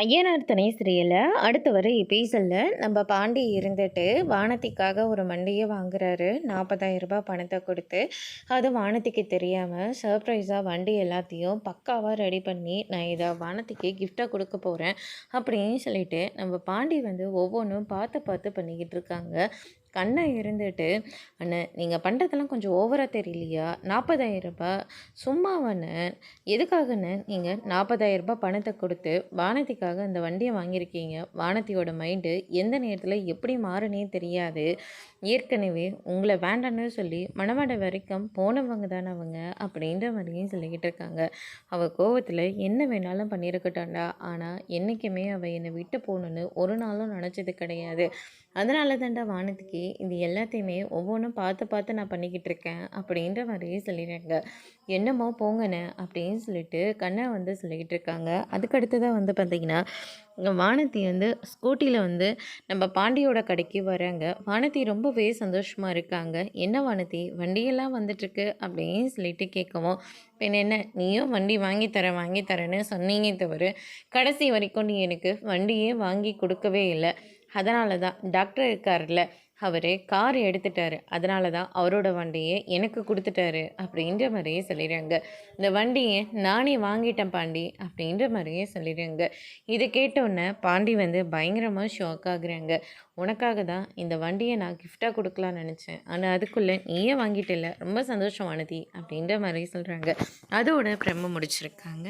ஐயனார் துணை சீரியலில் அடுத்து வர எபிசோடில் நம்ம பாண்டி இருந்துட்டு வானதிக்காக ஒரு வண்டியை வாங்குறாரு. 40,000 ரூபாய் பணத்தை கொடுத்து. அது வானதிக்கு தெரியாமல் சர்ப்ரைஸாக வண்டி எல்லாத்தையும் பக்காவாக ரெடி பண்ணி நான் இதை வானதிக்கு கிஃப்டாக கொடுக்க போகிறேன் அப்படின்னு சொல்லிட்டு நம்ம பாண்டி ஒவ்வொன்றும் பார்த்து பார்த்து பண்ணிக்கிட்டு இருக்காங்க. கண்ணை இருந்துட்டு, அண்ணன் நீங்கள் பண்ணுறதெல்லாம் கொஞ்சம் ஓவராக தெரியலையா? 40,000 ரூபாய் சும்மாவாண்ணே, எதுக்காகண்ணே நீங்கள் 40,000 ரூபாய் பணத்தை கொடுத்து வானதிக்காக அந்த வண்டியை வாங்கியிருக்கீங்க? வானதியோட மைண்டு எந்த நேரத்தில் எப்படி மாறுனே தெரியாது. ஏற்கனவே உங்களை வேண்டான்னு சொல்லி மணமடை வரைக்கும் போனவங்க தானே அவங்க அப்படின்ற மாதிரியும் சொல்லிக்கிட்டு இருக்காங்க. அவள் கோவத்தில் என்ன வேணாலும் பண்ணியிருக்கட்டாண்டா, ஆனால் என்றைக்குமே அவள் என்னை விட்டு போகணுன்னு ஒரு நாளும் நினச்சது கிடையாது. அதனால தாண்டா வானதிக்கு இது எல்லாத்தையுமே ஒவ்வொன்றும் பார்த்து பார்த்து நான் பண்ணிக்கிட்டு இருக்கேன் அப்படின்ற மாதிரியே சொல்லிடுறாங்க. என்னமோ போங்கண்ணே அப்படின்னு சொல்லிட்டு கண்ணை சொல்லிக்கிட்டு இருக்காங்க. அதுக்கடுத்து தான் பார்த்திங்கன்னா வானதி ஸ்கூட்டியில் நம்ம பாண்டியோட கடைக்கு வராங்க. வானதி ரொம்பவே சந்தோஷமாக இருக்காங்க. என்ன வானதி வண்டியெல்லாம் வந்துட்டுருக்கு அப்படின்னு சொல்லிட்டு கேட்கவும், பின் என்ன நீயும் வண்டி வாங்கி தரேன்னு சொன்னீங்க தவிர கடைசி வரைக்கும் நீ எனக்கு வண்டியே வாங்கி கொடுக்கவே இல்லை. அதனால தான் டாக்டர் இருக்கார்ல, அவர் கார் எடுத்துட்டாரு. அதனால தான் அவரோட வண்டியை எனக்கு கொடுத்துட்டாரு அப்படின்ற மாதிரியே சொல்லிடுறாங்க. இந்த வண்டியை நானே வாங்கிட்டேன் பாண்டி அப்படின்ற மாதிரியே சொல்லிடுறாங்க. இதை கேட்டோன்னே பாண்டி பயங்கரமாக ஷாக் ஆகுறாங்க. உனக்காக தான் இந்த வண்டியை நான் கிஃப்டாக கொடுக்கலான்னு நினச்சேன், ஆனால் அதுக்குள்ளே நீயே வாங்கிட்டில்ல, ரொம்ப சந்தோஷம் வானதி அப்படின்ற மாதிரி சொல்கிறாங்க. அதோட பிரம்ம முடிச்சிருக்காங்க.